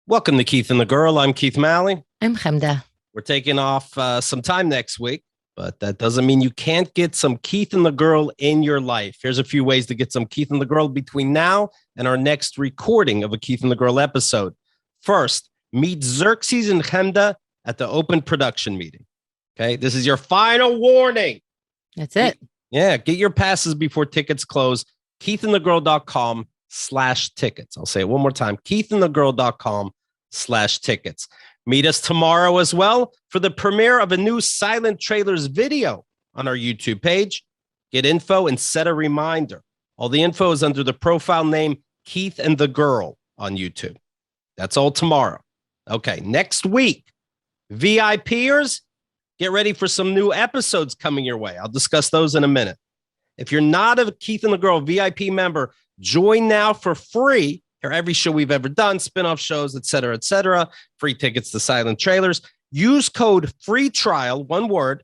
Welcome to Keith and the Girl. I'm Keith Malley. I'm Chemda. We're taking off some time next week, but that doesn't mean you can't get some Keith and the Girl in your life. Here's a few ways to get some Keith and the Girl between now and our next recording of a Keith and the Girl episode. First, meet Xerxes and Chemda at the open production meeting. Okay, this is your final warning. That's it. Yeah, get your passes before tickets close. KeithandtheGirl.com/tickets. I'll say it one more time. KeithandtheGirl.com/tickets. Meet us tomorrow as well for the premiere of a new Silent Trailers video on our YouTube page. Get info and set a reminder. All the info is under the profile name Keith and the Girl on YouTube. That's all tomorrow. Okay, next week, VIPers, get ready for some new episodes coming your way. I'll discuss those in a minute. If you're not a Keith and the Girl VIP member, join now for free. Hear every show we've ever done, spin-off shows, et cetera, free tickets to Silent Trailers. Use code free trial, one word,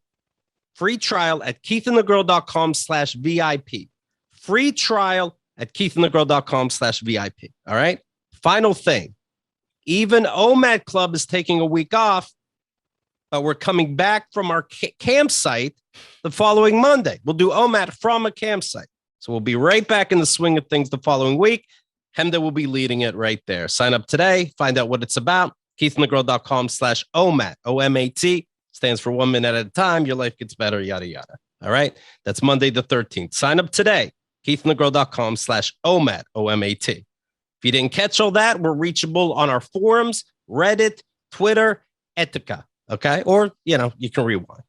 free trial at keithandthegirl.com/VIP. Free trial at keithandthegirl.com/VIP. All right. Final thing. Even OMAD Club is taking a week off, but we're coming back from our campsite the following Monday. We'll do OMAD from a campsite. So we'll be right back in the swing of things the following week. Chemda will be leading it right there. Sign up today. Find out what it's about. KeithandtheGirl.com/OMAT. OMAT stands for 1 minute at a time. Your life gets better, yada, yada. All right. That's Monday the 13th. Sign up today. KeithandtheGirl.com/OMAT. OMAT. If you didn't catch all that, we're reachable on our forums, Reddit, Twitter, Etika. Okay. Or, you can rewind.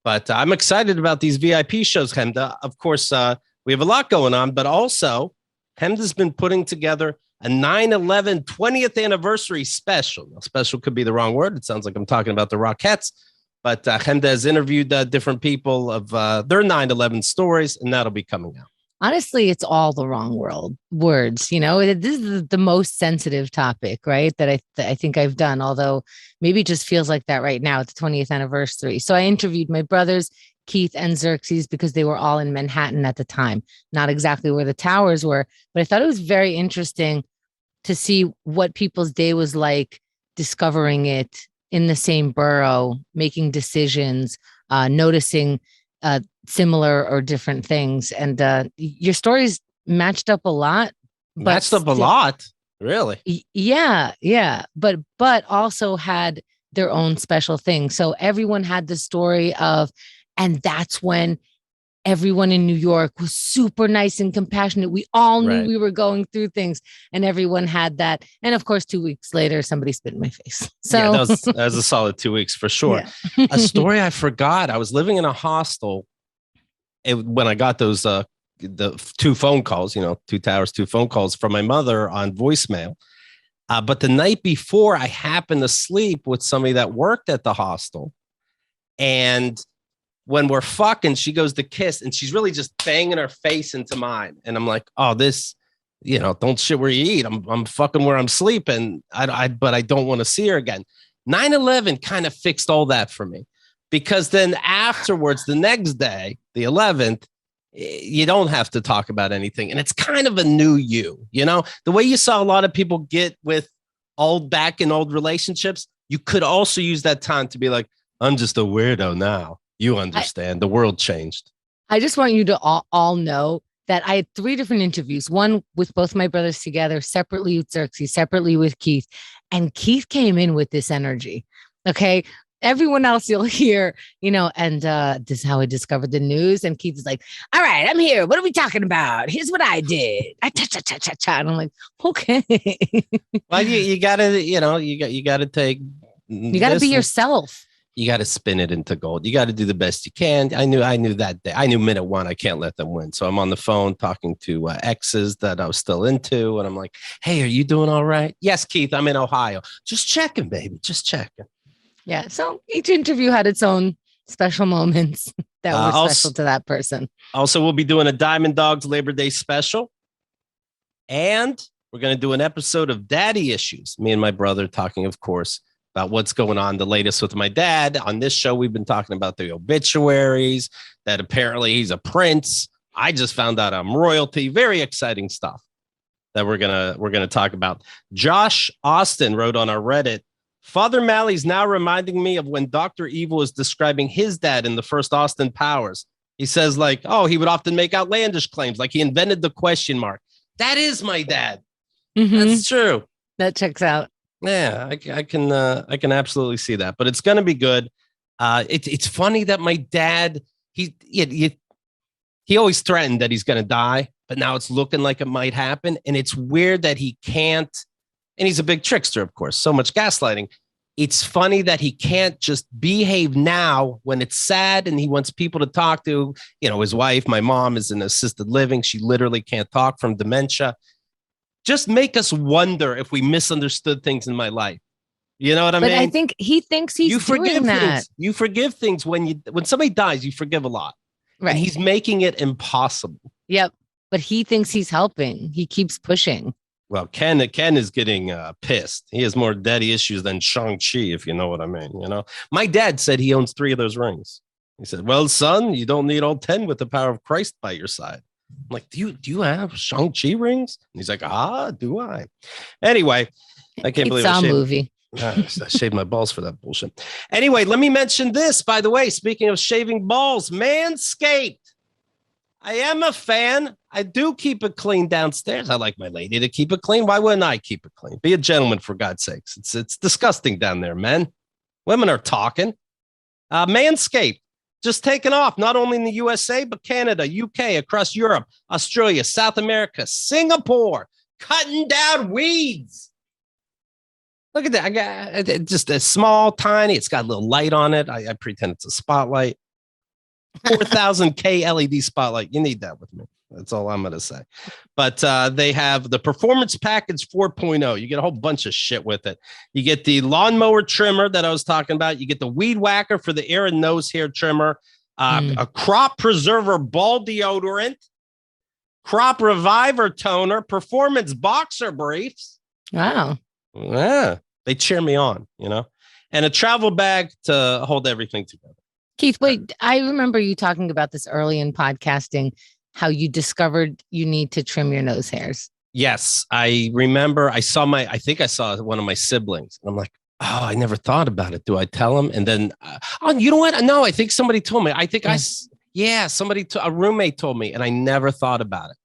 But I'm excited about these VIP shows, Chemda. Of course, we have a lot going on, but also Chemda's been putting together a 9/11 20th anniversary special. Now, special could be the wrong word. It sounds like I'm talking about the Rockettes, but Chemda has interviewed different people of their 9/11 stories, and that'll be coming out. Honestly, it's all the wrong words. This is the most sensitive topic, right? That I think I've done, although maybe it just feels like that right now at the 20th anniversary. So I interviewed my brothers, Keith and Xerxes, because they were all in Manhattan at the time, not exactly where the towers were, but I thought it was very interesting to see what people's day was like discovering it in the same borough, making decisions, noticing similar or different things. And your stories matched up a lot. Matched up a lot? Really? Yeah. But also had their own special thing. So everyone had the story of, and that's when everyone in New York was super nice and compassionate. We all knew we were going through things, and everyone had that. And of course, 2 weeks later, somebody spit in my face. So yeah, that was a solid 2 weeks for sure. Yeah. A story I forgot. I was living in a hostel when I got those the 2 phone calls, 2 towers, 2 phone calls from my mother on voicemail. But the night before, I happened to sleep with somebody that worked at the hostel, and when we're fucking, she goes to kiss, and she's really just banging her face into mine. And I'm like, oh, this, don't shit where you eat. I'm fucking where I'm sleeping. But I don't want to see her again. 9/11 kind of fixed all that for me, because then afterwards, the next day, the 11th, you don't have to talk about anything. And it's kind of a new you, the way you saw a lot of people get with old relationships. You could also use that time to be like, I'm just a weirdo now. You understand. The world changed. I just want you to all know that I had 3 different interviews, one with both my brothers together, separately with Xerxes, separately with Keith. And Keith came in with this energy. Okay. Everyone else you'll hear, and this is how I discovered the news. And Keith is like, all right, I'm here. What are we talking about? Here's what I did. And I'm like, okay. Well, you gotta, you gotta take. You gotta be yourself. You got to spin it into gold. You got to do the best you can. I knew that day. I knew minute 1, I can't let them win. So I'm on the phone talking to exes that I was still into. And I'm like, hey, are you doing all right? Yes, Keith, I'm in Ohio. Just checking, baby. Just checking. Yeah. So each interview had its own special moments that were special to that person. Also, we'll be doing a Diamond Dogs Labor Day special. And we're going to do an episode of Daddy Issues. Me and my brother talking, of course, about what's going on, the latest with my dad. On this show, we've been talking about the obituaries, that apparently he's a prince. I just found out I'm royalty. Very exciting stuff. that we're gonna talk about. Josh Austin wrote on our Reddit, Father Mally's now reminding me of when Dr. Evil was describing his dad in the first Austin Powers. He says, like, oh, he would often make outlandish claims, like he invented the question mark. That is my dad. That's true. That checks out. Yeah, I can absolutely see that. But it's gonna be good. It's funny that my dad, he always threatened that he's gonna die, but now it's looking like it might happen. And it's weird that he can't, and he's a big trickster, of course, so much gaslighting. It's funny that he can't just behave now when it's sad and he wants people to talk to. You know, his wife, my mom, is in assisted living. She literally can't talk from dementia. Just make us wonder if we misunderstood things in my life. You know what I mean? But I think he thinks he's doing that. You forgive things when somebody dies, you forgive a lot. Right. And he's making it impossible. Yep. But he thinks he's helping. He keeps pushing. Well, Ken is getting pissed. He has more daddy issues than Shang-Chi, if you know what I mean. You know, my dad said he owns 3 of those rings. He said, well, son, you don't need all 10 with the power of Christ by your side. I'm like, do you have Shang-Chi rings? And he's like, do I? Anyway, I can't believe it's a movie. I shaved my balls for that bullshit. Anyway, let me mention this, by the way, speaking of shaving balls, Manscaped. I am a fan. I do keep it clean downstairs. I like my lady to keep it clean. Why wouldn't I keep it clean? Be a gentleman, for God's sakes. It's disgusting down there, men. Women are talking. Manscaped just taken off, not only in the USA, but Canada, UK, across Europe, Australia, South America, Singapore, cutting down weeds. Look at that. I got just a small, tiny. It's got a little light on it. I pretend it's a spotlight. 4,000K LED spotlight. You need that with me. That's all I'm going to say. But they have the Performance Package 4.0. You get a whole bunch of shit with it. You get the lawnmower trimmer that I was talking about. You get the weed whacker for the ear and nose hair trimmer, a crop preserver ball deodorant, crop reviver toner, performance boxer briefs. Wow. Yeah. They cheer me on, you know, and a travel bag to hold everything together. Keith, wait, I remember you talking about this early in podcasting, how you discovered you need to trim your nose hairs. Yes, I remember I saw one of my siblings. And I'm like, oh, I never thought about it. Do I tell him? And then, you know what? No, I think somebody told me. I think a roommate told me, and I never thought about it.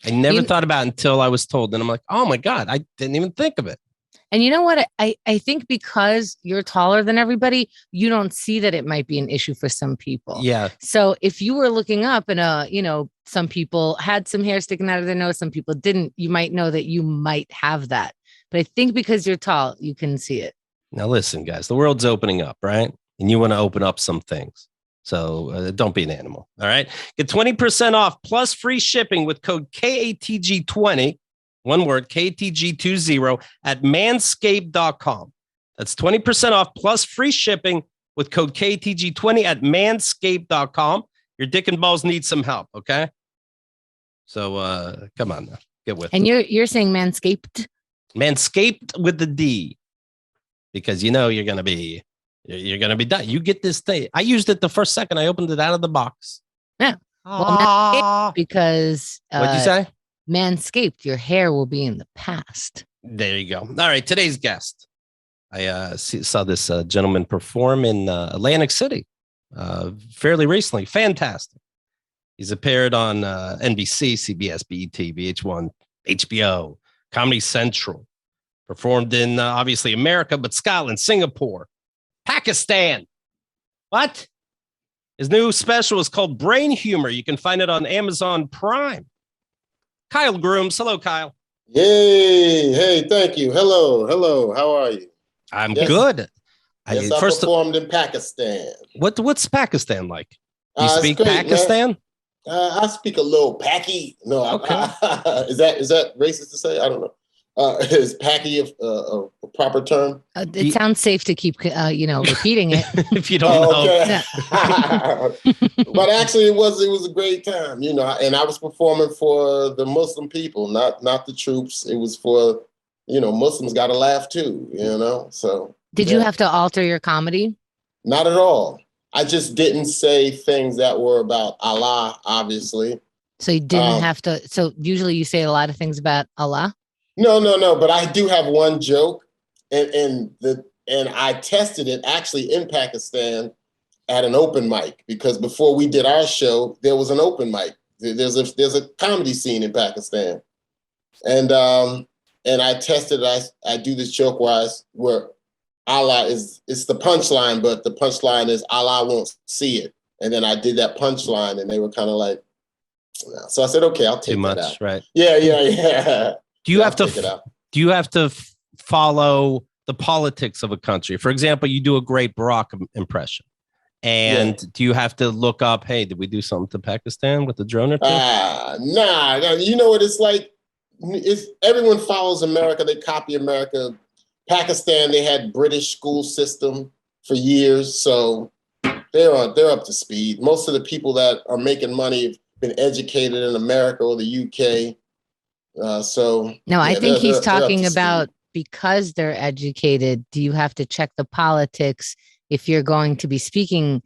I never thought about it until I was told. And I'm like, oh my God, I didn't even think of it. And you know what? I think because you're taller than everybody, you don't see that it might be an issue for some people. Yeah. So if you were looking up and, some people had some hair sticking out of their nose, some people didn't, you might know that you might have that. But I think because you're tall, you can see it. Now, listen, guys, the world's opening up, right? And you want to open up some things. So don't be an animal. All right. Get 20% off plus free shipping with code KATG20. One word, KATG20 at manscaped.com. That's 20% off plus free shipping with code KATG20 at manscaped.com. Your dick and balls need some help, okay? So come on now, get with it. And you're saying Manscaped? Manscaped with the D, because you're gonna be done. You get this thing. I used it the first second I opened it out of the box. Yeah. Well, because what'd you say? Manscaped, your hair will be in the past. There you go. All right, today's guest. I saw this gentleman perform in Atlantic City fairly recently. Fantastic. He's appeared on NBC, CBS, BET, VH1, HBO, Comedy Central. Performed in obviously America, but Scotland, Singapore, Pakistan. What? His new special is called Brain Humor. You can find it on Amazon Prime. Kyle Grooms. Hello, Kyle. Yay. Hey, thank you. Hello. How are you? I'm good. I performed in Pakistan. What's Pakistan like? You speak great, Pakistan? Man. I speak a little Paki. No, okay. Is that racist to say? I don't know. Is Paki a proper term? It sounds safe to keep, repeating it. If you don't know. Okay. But actually, it was a great time, and I was performing for the Muslim people, not the troops. It was for, Muslims got to laugh too, So. Did you have to alter your comedy? Not at all. I just didn't say things that were about Allah, obviously. So you didn't have to. So usually you say a lot of things about Allah. No. But I do have one joke, and I tested it actually in Pakistan at an open mic, because before we did our show, there was an open mic. There's a comedy scene in Pakistan, and I tested. I do this joke where Allah it's the punchline, but the punchline is Allah won't see it. And then I did that punchline, and they were kind of like, so I said, okay, I'll take that out. Right? Yeah. Do you have to follow the politics of a country? For example, you do a great Barack impression. And do you have to look up, hey, did we do something to Pakistan with the drone or two? Nah. You know what it's like? Everyone follows America. They copy America. Pakistan, they had British school system for years. So they're up to speed. Most of the people that are making money have been educated in America or the UK. I think he's talking about because they're educated. Do you have to check the politics if you're going to be speaking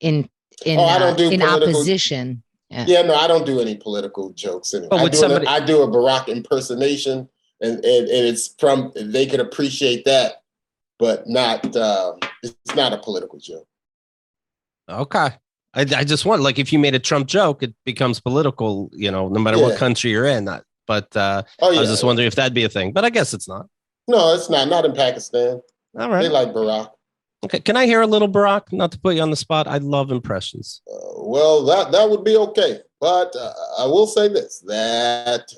in opposition? No, I don't do any political jokes anymore. I do a Barack impersonation, and it's from, they could appreciate that, but not it's not a political joke. Okay. I just want, like, if you made a Trump joke, it becomes political, no matter what country you're in. But I was just wondering if that'd be a thing, but I guess it's not. No, it's not in Pakistan. All right. They like Barack. Okay. Can I hear a little Barack? Not to put you on the spot. I love impressions. Well, that would be okay. But I will say this, that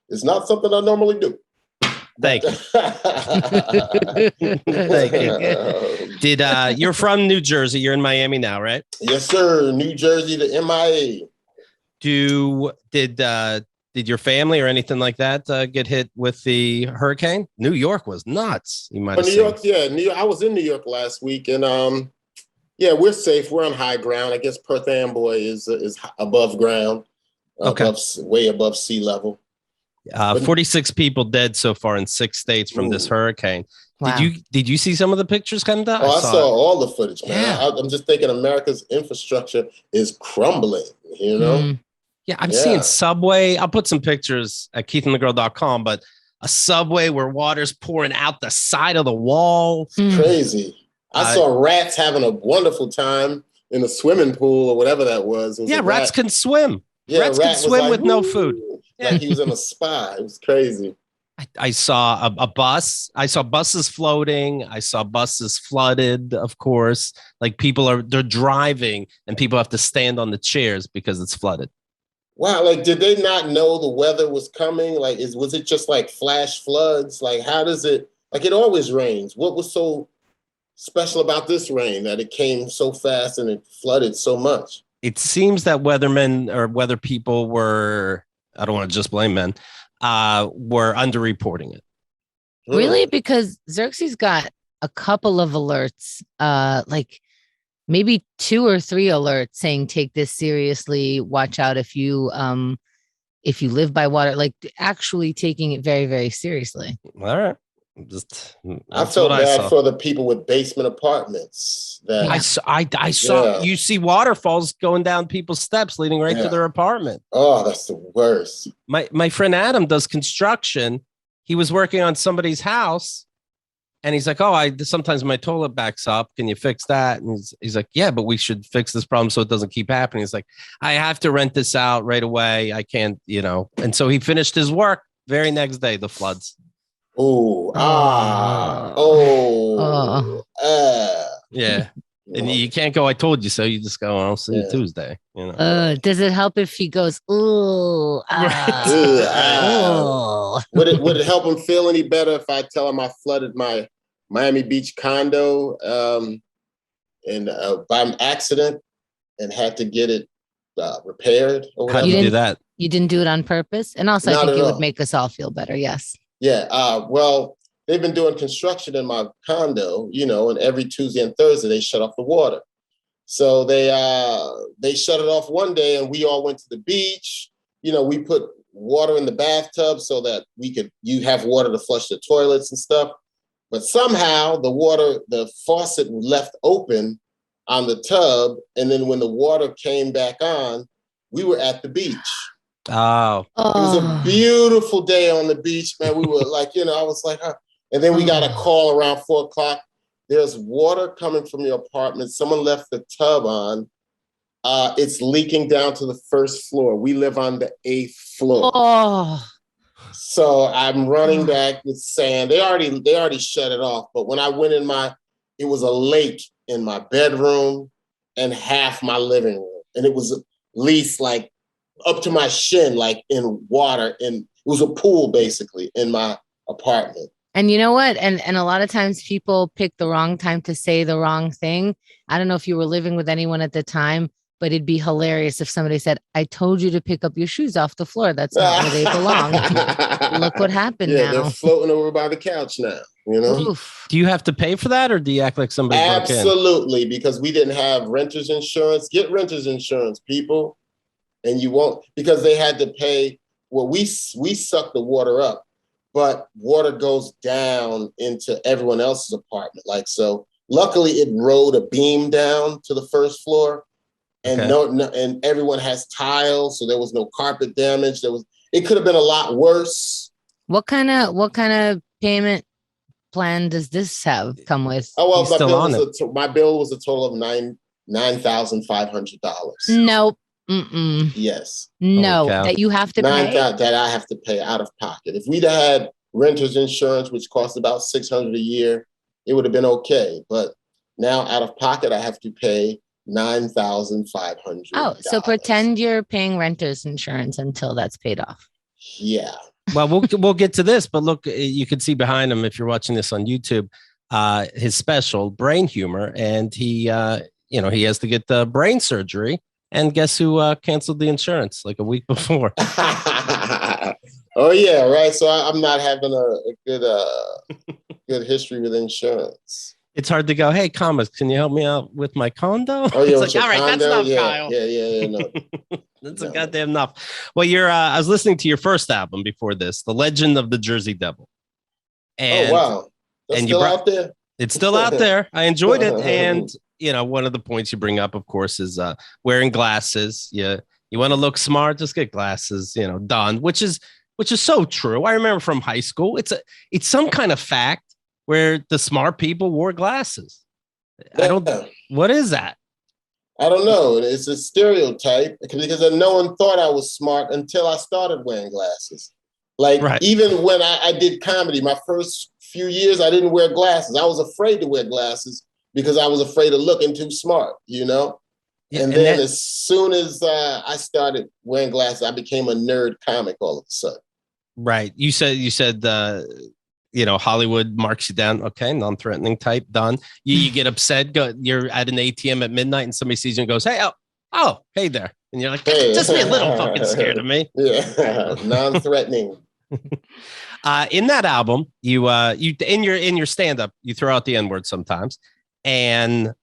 is not something I normally do. Thank you. Thank you. You're from New Jersey. You're in Miami now, right? Yes, sir. New Jersey to MIA. Did your family or anything like that get hit with the hurricane? New York was nuts. You might have seen. New York. I was in New York last week, and we're safe. We're on high ground. I guess Perth Amboy is above ground, way above sea level. 46 people dead so far in 6 states from this hurricane. Wow. Did you see some of the pictures, Kenda? I saw all the footage, man. Yeah. I'm just thinking America's infrastructure is crumbling, Yeah, I'm seeing Subway. I'll put some pictures at keithandthegirl.com, but a Subway where water's pouring out the side of the wall. Crazy. I saw rats having a wonderful time in a swimming pool or whatever that was. Rats can swim. Yeah, rats can swim with no food. Like he was in a spa. It was crazy. I saw a bus. I saw buses floating. I saw buses flooded, of course. Like they're driving and people have to stand on the chairs because it's flooded. Wow, like, did they not know the weather was coming? Like, was it just like flash floods? Like, how does it, like, it always rains. What was so special about this rain that it came so fast and it flooded so much? It seems that weathermen or weather people were, I don't want to just blame men, were underreporting it. Really? Because Xerxes got a couple of alerts, like maybe 2 or 3 alerts saying, take this seriously. Watch out if you live by water, like actually taking it very, very seriously. All right. I felt bad for the people with basement apartments. That I saw you see waterfalls going down people's steps leading right to their apartment. Oh, that's the worst. My friend Adam does construction. He was working on somebody's house. And he's like, sometimes my toilet backs up. Can you fix that? And he's like, yeah, but we should fix this problem so it doesn't keep happening. He's like, I have to rent this out right away. I can't, And so he finished his work. Very next day, the floods. Yeah. And you can't go, I told you so. You just go, I'll see you Tuesday. Does it help if he goes, ooh? Would it help him feel any better if I tell him I flooded my Miami Beach condo by an accident and had to get it repaired? How do you do that? You didn't do it on purpose? And also, I think it would make us all feel better. Yes. Yeah. Well, they've been doing construction in my condo, and every Tuesday and Thursday they shut off the water. So they shut it off one day, and we all went to the beach. We put water in the bathtub so that you have water to flush the toilets and stuff. But somehow the faucet left open on the tub, and then when the water came back on, we were at the beach. Oh. It was a beautiful day on the beach, man. We were like, I was like, huh. And then we got a call around 4:00. There's water coming from your apartment. Someone left the tub on. It's leaking down to the first floor. We live on the 8th floor. Oh. So I'm running back with sand. They already shut it off. But when I went it was a lake in my bedroom and half my living room. And it was at least like up to my shin, like in water. And it was a pool basically in my apartment. And you know what? And a lot of times people pick the wrong time to say the wrong thing. I don't know if you were living with anyone at the time, but it'd be hilarious if somebody said, I told you to pick up your shoes off the floor. That's not where they belong. Look what happened now. They're floating over by the couch now, Do you have to pay for that, or do you act like somebody broke in? Absolutely, because we didn't have renter's insurance. Get renter's insurance, people. And you won't, because they had to pay. Well, we suck the water up, but water goes down into everyone else's apartment. Like, so luckily it rode a beam down to the first floor. And and everyone has tiles, so there was no carpet damage. It could have been a lot worse. What kind of payment plan does this come with? Oh well, my bill was a total of $9,500. Nope. Yes. No, that you have to pay. That I have to pay out of pocket. If we'd had renter's insurance, which costs about $600 a year, it would have been okay. But now out of pocket, I have to pay $9,500. Oh, so pretend you're paying renter's insurance until that's paid off. Yeah. Well, we'll get to this, but look, you can see behind him if you're watching this on YouTube, his special Brain Humor, and he has to get the brain surgery. And guess who canceled the insurance like a week before? Oh yeah, right. So I'm not having a good history with insurance. It's hard to go, hey, Comics, can you help me out with my condo? Oh, yeah, it's like, all right, condo? that's enough, Kyle. Yeah, no. That's a goddamn enough. Well, I was listening to your first album before this, The Legend of the Jersey Devil. And, oh, wow. That's still out there? It's still out there. I enjoyed it. And, one of the points you bring up, of course, is wearing glasses. You want to look smart, just get glasses, done, which is so true. I remember from high school, it's some kind of fact where the smart people wore glasses. What is that? I don't know. It's a stereotype because no one thought I was smart until I started wearing glasses. Like, even when I did comedy, my first few years, I didn't wear glasses. I was afraid to wear glasses because I was afraid of looking too smart, Yeah, and then as soon as I started wearing glasses, I became a nerd comic all of a sudden. Right. You said Hollywood marks you down. Okay. Non-threatening type done. You get upset. You're at an ATM at midnight and somebody sees you and goes, hey, hey there. And you're like, just be a little fucking scared of me. Yeah. Non-threatening. In that album, you in your stand-up, you throw out the N-word sometimes. And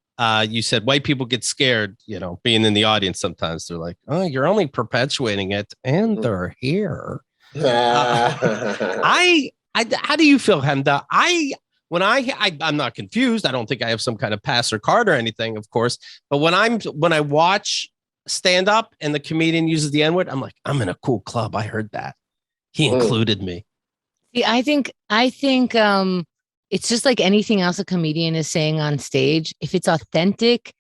you said white people get scared, being in the audience sometimes. They're like, oh, you're only perpetuating it. And they're here. How do you feel, Hemda? I'm not confused. I don't think I have some kind of pass or card or anything, of course. But when I watch stand up and the comedian uses the N-word, I'm like, I'm in a cool club. I heard that. He included me. See, I think it's just like anything else a comedian is saying on stage. If it's authentic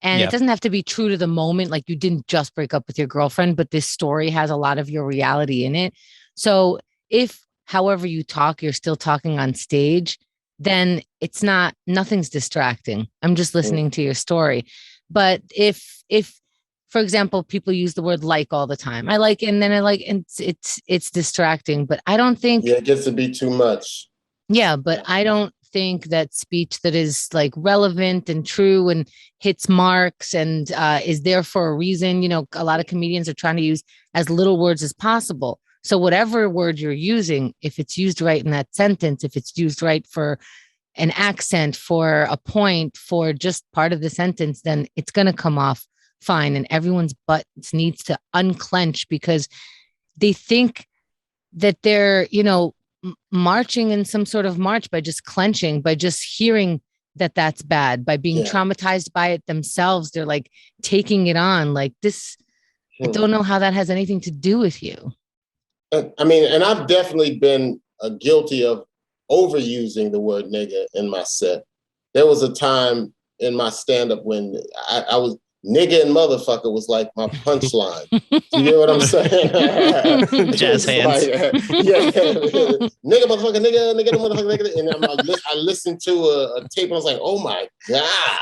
and it doesn't have to be true to the moment, like you didn't just break up with your girlfriend, but this story has a lot of your reality in it. So if however you talk, you're still talking on stage, then nothing's distracting. I'm just listening to your story. But if for example, people use the word like all the time, I like, and then I like, and it's distracting, but I don't think it gets to be too much. Yeah. But I don't think that speech that is like relevant and true and hits marks and is there for a reason. A lot of comedians are trying to use as little words as possible. So whatever word you're using, if it's used right in that sentence, if it's used right for an accent, for a point, for just part of the sentence, then it's going to come off fine. And everyone's butts needs to unclench because they think that they're, marching in some sort of march by just clenching, by just hearing that that's bad, by being traumatized by it themselves. They're like taking it on like this. I don't know how that has anything to do with you. I mean, and I've definitely been guilty of overusing the word nigga in my set. There was a time in my stand-up when I was nigga and motherfucker was like my punchline. You know what I'm saying? Jazz hands. Like, yeah, nigga, motherfucker, nigga, motherfucker, nigga. And I listened to a tape and I was like, oh my God.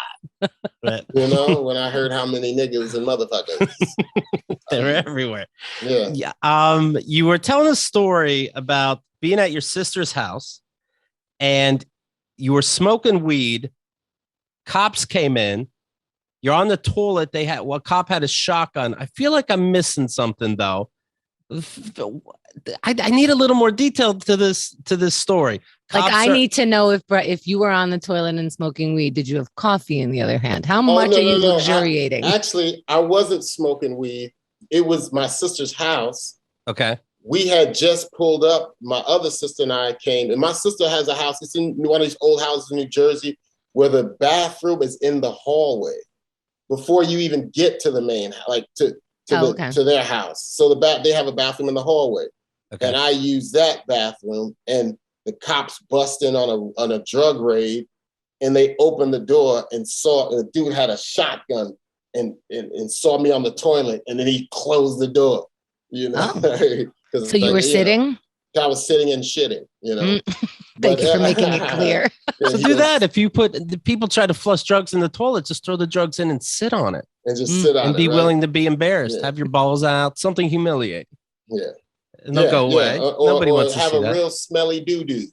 Right. You know, when I heard how many niggas and motherfuckers. They're everywhere. Yeah. You were telling a story about being at your sister's house and you were smoking weed. Cops came in. You're on the toilet. Cop had a shotgun. I feel like I'm missing something though. I need a little more detail to this story. I need to know if you were on the toilet and smoking weed, did you have coffee in the other hand? How much are you luxuriating? Actually, I wasn't smoking weed. It was my sister's house. Okay. We had just pulled up. My other sister and I came, and my sister has a house. It's in one of these old houses in New Jersey where the bathroom is in the hallway before you even get to the main, like to their house. So they have a bathroom in the hallway. Okay. And I used that bathroom, and the cops bust in on a drug raid, and they opened the door and saw the dude had a shotgun and saw me on the toilet, and then he closed the door. You know, so you were sitting. I was sitting and shitting. You know. Thank you for making it clear. So do that. If you the people try to flush drugs in the toilet, just throw the drugs in and sit on it. And just sit on it. And be willing to be embarrassed. Yeah. Have your balls out. Something humiliating. Yeah. And they'll go away. Nobody wants to see that. Have a real smelly doo-doo.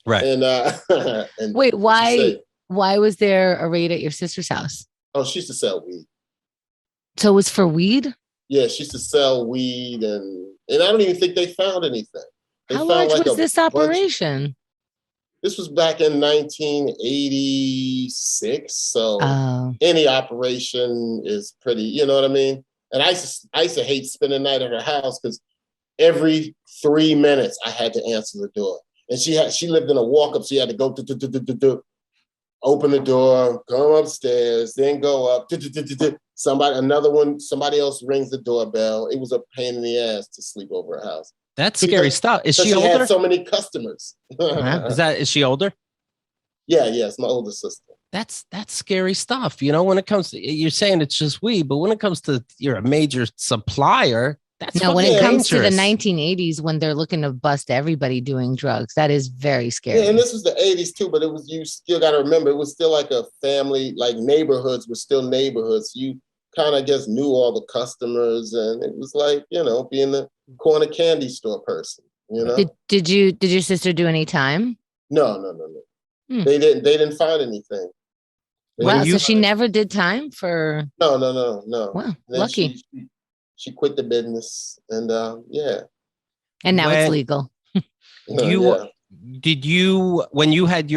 Right. And wait, why was there a raid at your sister's house? Oh, she used to sell weed. So it was for weed? Yeah, she used to sell weed, and I don't even think they found anything. How large was this operation? This was back in 1986. So any operation is pretty, you know what I mean? And I used to hate spending the night at her house because every 3 minutes I had to answer the door. And she lived in a walk-up, so you had to go open the door, go upstairs, then go up. Somebody else rings the doorbell. It was a pain in the ass to sleep over her house. That's scary stuff. Is she older? She had so many customers. Is she older? Yeah, it's my older sister. That's scary stuff. You know, when it comes to, you're saying it's just weed, but when it comes to you're a major supplier, that's when it comes to the 1980s, when they're looking to bust everybody doing drugs, that is very scary. Yeah, and this was the 80s too, but you still got to remember, it was still like a family, like neighborhoods were still neighborhoods. You kind of just knew all the customers, and it was like, you know, being the corner candy store person, you know. Did your sister do any time? No. They didn't find anything. Wow, so she never did time for. No. Wow, lucky. She quit the business, and yeah. And now it's legal. Did you when you had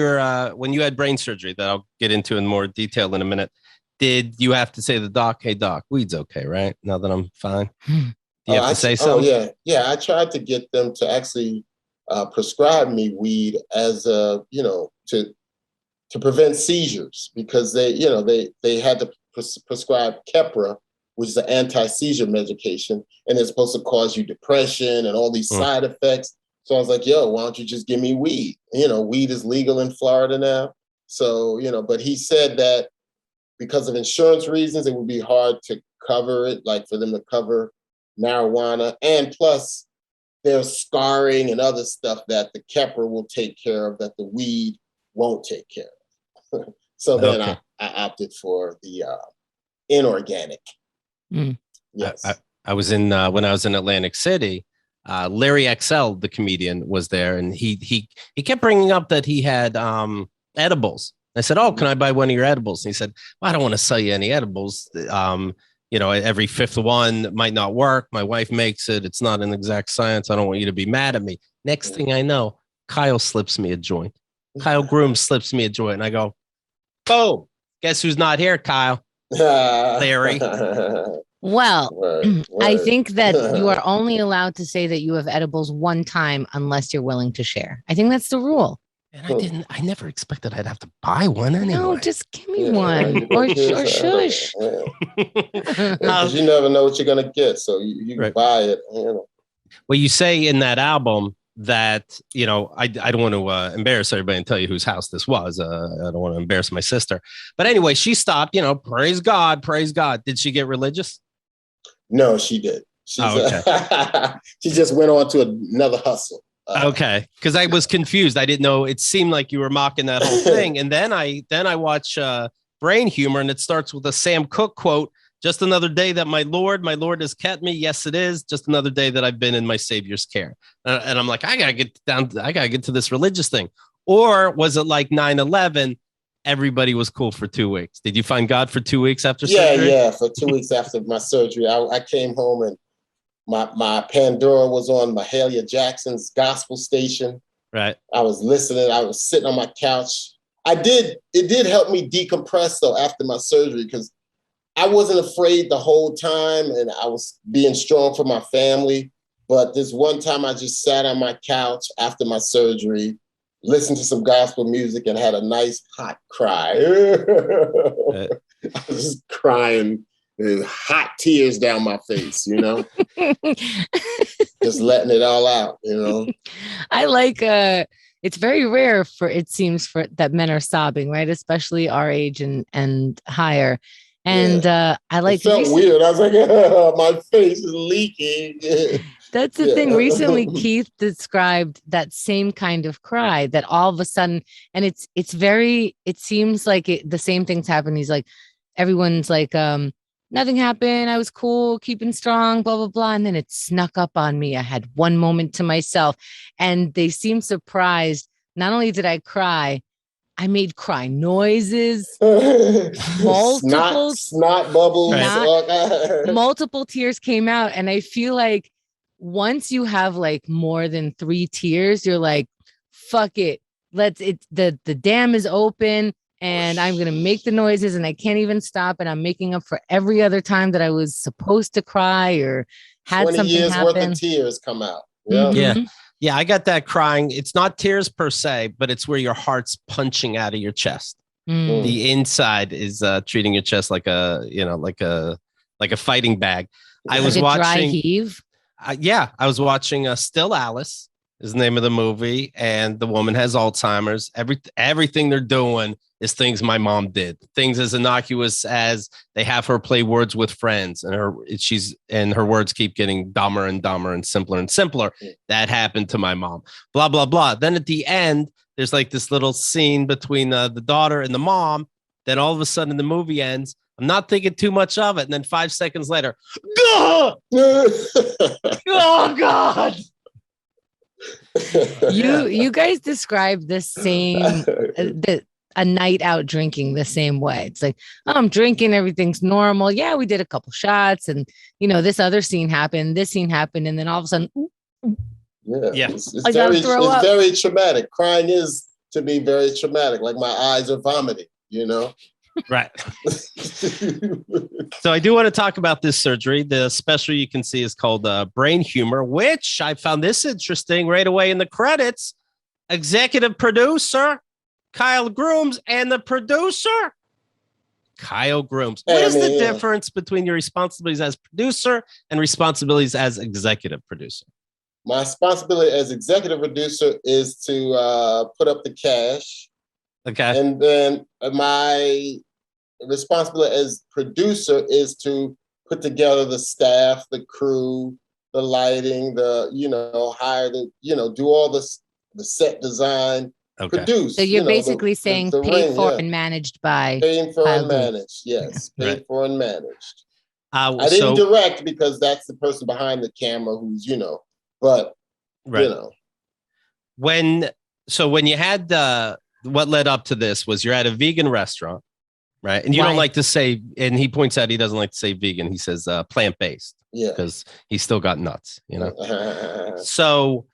brain surgery that I'll get into in more detail in a minute? Did you have to say to the doc, "Hey doc, weed's okay, right? Now that I'm fine." Do you have to say something? Oh yeah. I tried to get them to actually prescribe me weed as to prevent seizures, because they had to prescribe Keppra, which is an anti-seizure medication, and it's supposed to cause you depression and all these side effects. So I was like, yo, why don't you just give me weed? You know, weed is legal in Florida now. So, but he said that because of insurance reasons, it would be hard to cover it, like for them to cover marijuana. And plus, there's scarring and other stuff that the Keppra will take care of that the weed won't take care of. So then I opted for the inorganic. Yes. I was in when I was in Atlantic City, Larry XL, the comedian, was there, and he kept bringing up that he had edibles. I said, "Oh, can I buy one of your edibles?" And he said, "Well, I don't want to sell you any edibles. Every fifth one might not work. My wife makes it. It's not an exact science. I don't want you to be mad at me." Next thing I know, Kyle slips me a joint. Kyle Grooms slips me a joint, and I go, "Boom! Guess who's not here, Kyle?" Larry. Well, word. I think that you are only allowed to say that you have edibles one time unless you're willing to share. I think that's the rule. And I never expected I'd have to buy one anyway. No, just give me one or shush. Because you never know what you're going to get. So you right. buy it. Well, you say in that album that, I don't want to embarrass everybody and tell you whose house this was. I don't want to embarrass my sister. But anyway, she stopped, praise God, praise God. Did she get religious? No, she did. Okay. She just went on to another hustle. Okay, because I was confused. I didn't know. It seemed like you were mocking that whole thing. And then I watch Brain Humor, and it starts with a Sam Cooke quote. Just another day that my Lord has kept me. Yes, it is. Just another day that I've been in my Savior's care. And I'm like, I gotta get to this religious thing. Or was it like 9/11? Everybody was cool for 2 weeks. Did you find God for 2 weeks after surgery? Yeah. For 2 weeks after my surgery, I came home and my Pandora was on Mahalia Jackson's gospel station. Right. I was listening. I was sitting on my couch. It did help me decompress though after my surgery, because I wasn't afraid the whole time and I was being strong for my family. But this one time I just sat on my couch after my surgery, listened to some gospel music and had a nice hot cry. I was just crying. Hot tears down my face, just letting it all out, I like it's very rare for that men are sobbing, right? Especially our age and higher. And I like it felt weird. I was like, my face is leaking. That's the thing. Recently, Keith described that same kind of cry that all of a sudden, and it seems like the same things happen. He's like, everyone's like, nothing happened. I was cool, keeping strong, blah, blah, blah. And then it snuck up on me. I had one moment to myself and they seemed surprised. Not only did I cry, I made cry noises, multiple snot bubbles, multiple tears came out. And I feel like once you have like more than 3 tears, you're like, fuck it. The dam is open. And I'm going to make the noises and I can't even stop. And I'm making up for every other time that I was supposed to cry or had 20 something years happen. Worth of tears come out. Yeah. Mm-hmm. Yeah. I got that crying. It's not tears per se, but it's where your heart's punching out of your chest. Mm. The inside is treating your chest like a fighting bag. I was watching dry heave. I was watching Still Alice is the name of the movie. And the woman has Alzheimer's. Everything they're doing is things my mom did. Things as innocuous as they have her play words with friends and her words keep getting dumber and dumber and simpler. That happened to my mom. Blah, blah, blah. Then at the end, there's like this little scene between the daughter and the mom. Then all of a sudden the movie ends. I'm not thinking too much of it. And then 5 seconds later, God! Oh, God! You guys describe the same a night out drinking the same way. It's like, I'm drinking, everything's normal. Yeah, we did a couple shots and this other scene happened, this scene happened, and then all of a sudden it's very traumatic. Crying is to me very traumatic, like my eyes are vomiting, Right. So I do want to talk about this surgery. The special you can see is called Brain Humor, which I found this interesting right away in the credits. Executive producer Kyle Grooms and the producer Kyle Grooms. What is the difference between your responsibilities as producer and responsibilities as executive producer? My responsibility as executive producer is to put up the cash. Okay. And then my responsibility as producer is to put together the staff, the crew, the lighting, hire do all the set design, produce. So you're basically saying the paid ring, for and managed by. Paid for and managed, yes. Paid for and managed. I didn't direct because that's the person behind the camera who's, but, When you had what led up to this was you're at a vegan restaurant, right? And you don't like to say, and he points out he doesn't like to say vegan. He says plant-based because he's still got nuts, So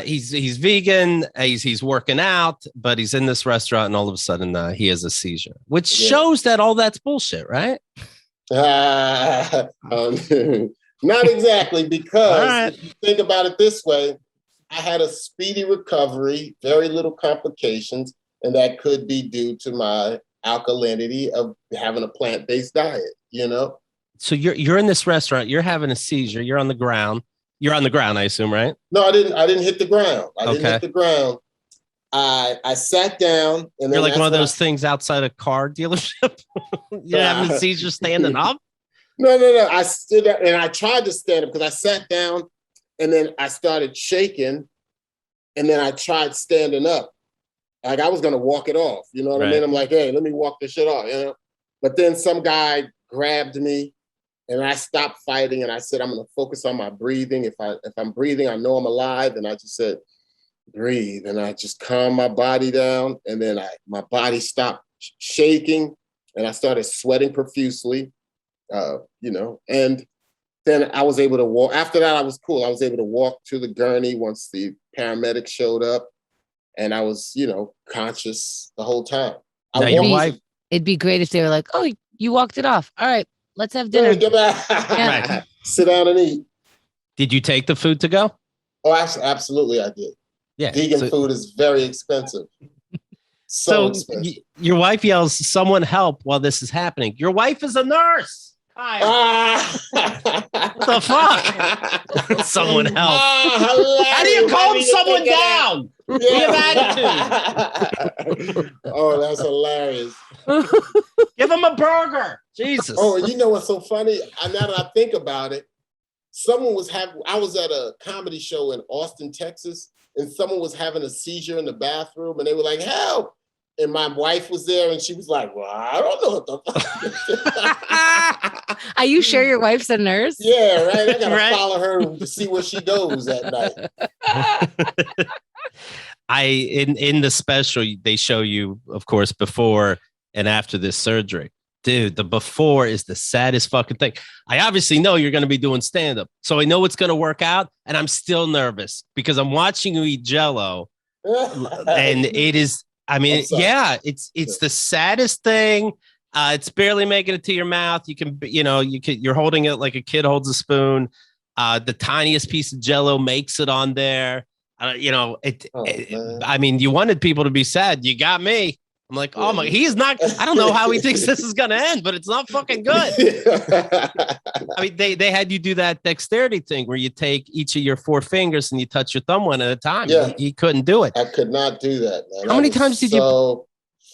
he's vegan, he's working out, but he's in this restaurant and all of a sudden he has a seizure, which shows that all that's bullshit, right? Not exactly, because if you think about it this way, I had a speedy recovery, very little complications, and that could be due to my alkalinity of having a plant-based diet, you know? So you're in this restaurant, you're having a seizure, you're on the ground. You're on the ground, I assume, right? No, I didn't hit the ground. I didn't hit the ground. I sat down and then you're like one of those things outside a car dealership. You're having a seizure standing up? No. I stood up and I tried to stand up because I sat down and then I started shaking and then I tried standing up. Like I was gonna walk it off. You know what I mean? I'm like, hey, let me walk this shit off, you know? But then some guy grabbed me and I stopped fighting and I said, I'm gonna focus on my breathing. If I'm breathing, I know I'm alive. And I just said, breathe. And I just calmed my body down. And then my body stopped shaking and I started sweating profusely, you know, and then I was able to walk. After that, I was cool. I was able to walk to the gurney once the paramedics showed up and I was, you know, conscious the whole time. It'd be great if they were like, oh, you walked it off. All right, let's have dinner. Right. Sit down and eat. Did you take the food to go? Oh, absolutely, I did. Yeah. Vegan food is very expensive. So expensive. Your wife yells, someone help while this is happening. Your wife is a nurse. What the fuck? Someone help. How do you calm someone down? Yeah. You have attitude. Oh, that's hilarious. Give him a burger. Jesus. Oh, you know what's so funny? Now that I think about it, I was at a comedy show in Austin, Texas, and someone was having a seizure in the bathroom and they were like, help. And my wife was there and she was like, well, I don't know what the fuck. Are you sure your wife's a nurse? Yeah, right. I gotta follow her to see where she goes at night. In the special, they show you, of course, before and after this surgery. Dude, the before is the saddest fucking thing. I obviously know you're going to be doing stand-up, so I know it's going to work out, and I'm still nervous because I'm watching you eat Jell-O, and it is. I mean, yeah, it's the saddest thing. It's barely making it to your mouth. You're holding it like a kid holds a spoon. The tiniest piece of Jell-O makes it on there. I mean, you wanted people to be sad. You got me. I'm like, oh my, he's not. I don't know how he thinks this is gonna end, but it's not fucking good. I mean, they had you do that dexterity thing where you take each of your 4 fingers and you touch your thumb one at a time. Yeah, he couldn't do it. I could not do that, man. How many times did you? So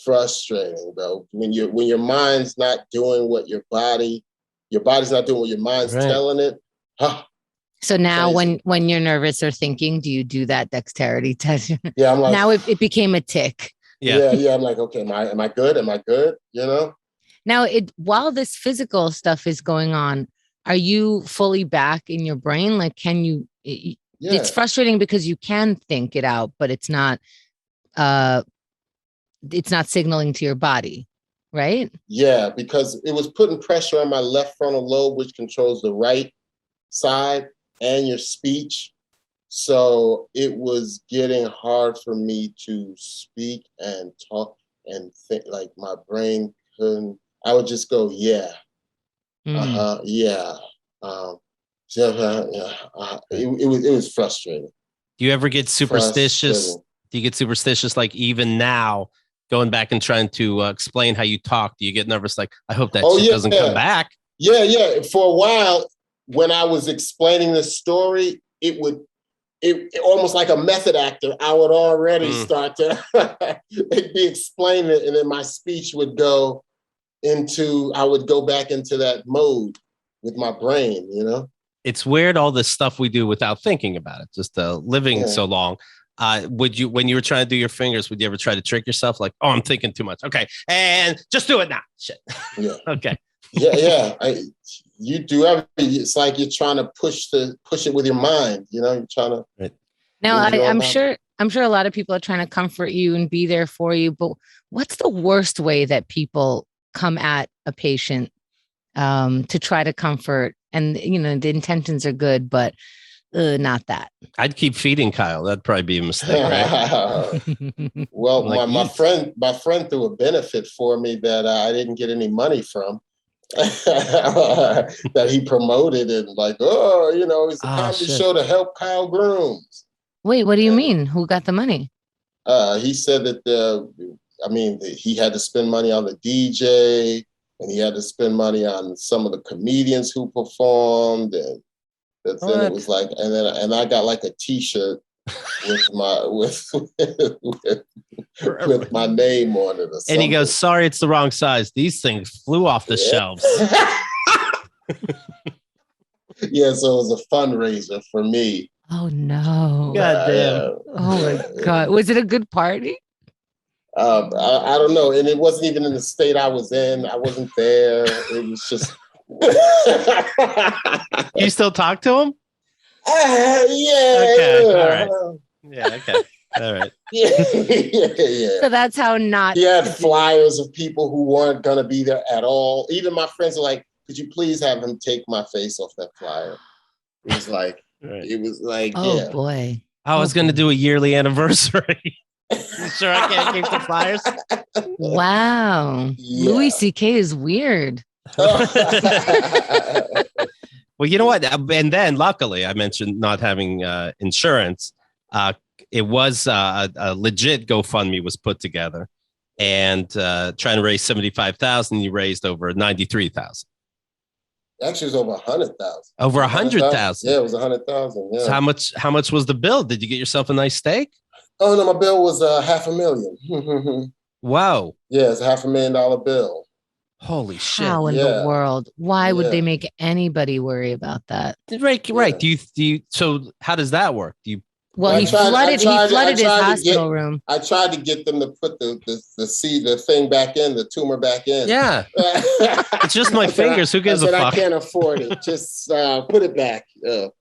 frustrating, bro. When your mind's not doing what your body's not doing what your mind's telling it. So now when you're nervous or thinking, do you do that dexterity test? Yeah, I'm like, now it became a tick. Yeah. I'm like, okay, am I good? Am I good? You know? Now, while this physical stuff is going on, are you fully back in your brain? Like, can you? It's frustrating because you can think it out, but it's not signaling to your body, right? Yeah, because it was putting pressure on my left frontal lobe, which controls the right side and your speech. So it was getting hard for me to speak and talk and think. Like my brain couldn't. I would just go, yeah, yeah. It was frustrating. Do you ever get superstitious? Do you get superstitious? Like even now, going back and trying to explain how you talk, do you get nervous? Like, I hope that shit doesn't come back. Yeah. For a while, when I was explaining the story, it almost like a method actor. I would already start to be explaining it, and then my speech would go I would go back into that mode with my brain, you know? It's weird, all this stuff we do without thinking about it, just living so long. When you were trying to do your fingers, would you ever try to trick yourself? Like, oh, I'm thinking too much. Okay. And just do it now. Shit. Yeah. Okay. Yeah. You do everything. It's like you're trying to push it with your mind, you know, you're trying to. Right. Now, I'm sure a lot of people are trying to comfort you and be there for you, but what's the worst way that people come at a patient to try to comfort? And, you know, the intentions are good, but not that. I'd keep feeding Kyle. That'd probably be a mistake, right? Well, like my friend threw a benefit for me that I didn't get any money from. That he promoted and like, oh, you know, it's a comedy show to help Kyle Grooms. Wait, what do you mean? Who got the money? He said that he had to spend money on the DJ, and he had to spend money on some of the comedians who performed, and then it was like, and I got like a T-shirt with my with my name on it. Or something. And he goes, "Sorry, it's the wrong size. These things flew off the shelves." Yeah, so it was a fundraiser for me. Oh no! God damn! Oh my God! Was it a good party? I don't know, and it wasn't even in the state I was in. I wasn't there. It was just. You still talk to him? Yeah. Okay. All right. Yeah. Okay. All right. Yeah. So that's how not. He had flyers of people who weren't gonna be there at all. Even my friends were like, "Could you please have him take my face off that flyer?" It was like, Oh boy! I was going to do a yearly anniversary. You sure I can't keep the flyers? Wow. Yeah. Louis C.K. is weird. Well, you know what? And then luckily, I mentioned not having insurance. It was a legit GoFundMe was put together, and trying to raise 75,000. You raised over 93,000. Actually, it was over 100,000. Over 100,000. Yeah, it was 100,000. Yeah. So how much was the bill? Did you get yourself a nice steak? Oh no, my bill was $500,000. Wow. Yeah, it's $500,000 bill. Holy shit! How in the world? Why would they make anybody worry about that? Right. Right. Do you? So how does that work? Do you? Well, he flooded his hospital room. I tried to get them to put the thing back in, the tumor back in. Yeah. It's just my fingers. Who gives a fuck? I can't afford it. Just put it back.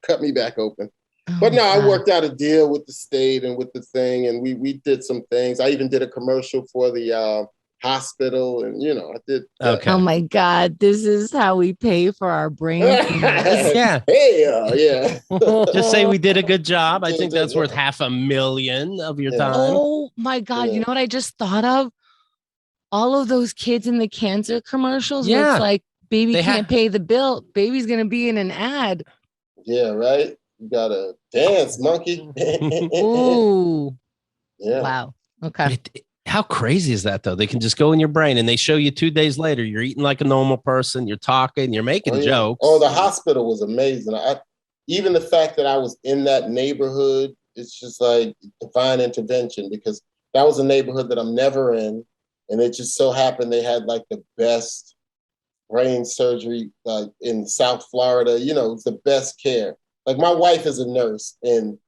Cut me back open. Oh but no, I worked out a deal with the state and with the thing, and we did some things. I even did a commercial for the hospital, and I did. Okay. Oh my God, this is how we pay for our brain. Yeah. Hey, yeah. Just say we did a good job. I think that's worth $500,000 of your time. Oh my God, you know what I just thought of? All of those kids in the cancer commercials. Yeah. Where it's like, baby can't pay the bill. Baby's gonna be in an ad. Yeah, right. You gotta dance, monkey. Ooh. Yeah. Wow. Okay. How crazy is that, though? They can just go in your brain and they show you 2 days later, you're eating like a normal person, you're talking, you're making jokes. Oh, the hospital was amazing. Even the fact that I was in that neighborhood, it's just like divine intervention, because that was a neighborhood that I'm never in. And it just so happened they had like the best brain surgery in South Florida. It was the best care. Like my wife is a nurse, and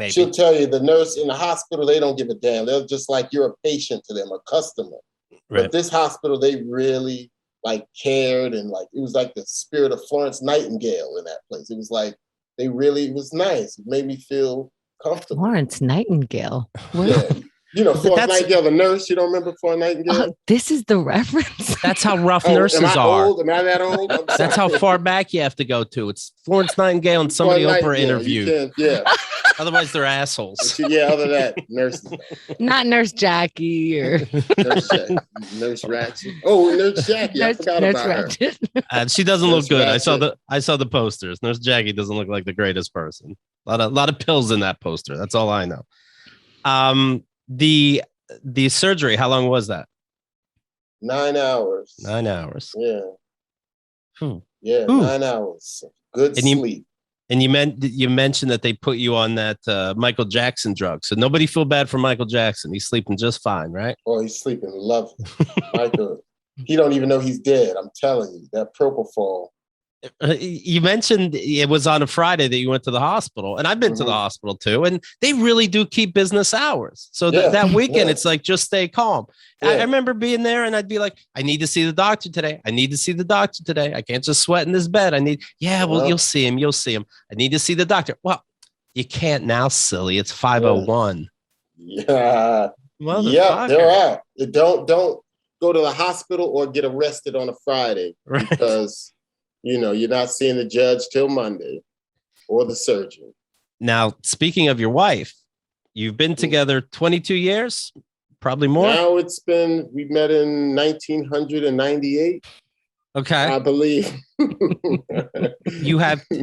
she'll tell you the nurse in the hospital, they don't give a damn. They're just like, you're a patient to them, a customer. Right. But this hospital, they really like cared, and like it was like the spirit of Florence Nightingale in that place. It was like it was nice. It made me feel comfortable. Florence Nightingale. Yeah. Florence Nightingale, the nurse. You don't remember Florence Nightingale? This is the reference. That's how rough nurses are. Old? Am I that old? That's how far back you have to go to. It's Florence Nightingale and somebody Oprah interviewed. Yeah. Otherwise, they're assholes. Yeah, other than that, nurses. Not Nurse Jackie or Nurse Ratchet. Oh, Nurse Jackie. I forgot about Ratchet. Her. She doesn't look good. Ratchet. I saw the posters. Nurse Jackie doesn't look like the greatest person. A lot of pills in that poster. That's all I know. The surgery, how long was that? 9 hours. 9 hours. Yeah. Yeah, 9 hours. Good sleep. And you mentioned that they put you on that Michael Jackson drug. So nobody feel bad for Michael Jackson. He's sleeping just fine, right? Oh, he's sleeping lovely. Michael, he don't even know he's dead. I'm telling you, that propofol. You mentioned it was on a Friday that you went to the hospital, and I've been to the hospital too, and they really do keep business hours. So that weekend, it's like, just stay calm. Yeah. I remember being there, and I'd be like, I need to see the doctor today. I need to see the doctor today. I can't just sweat in this bed. You'll see him. You'll see him. I need to see the doctor. Well, you can't now, silly. It's 5:01. Yeah. Yeah, they're out. Don't go to the hospital or get arrested on a Friday, right? Because you're not seeing the judge till Monday or the surgeon. Now, speaking of your wife, you've been together 22 years, probably more. Now we met in 1998. Okay. I believe.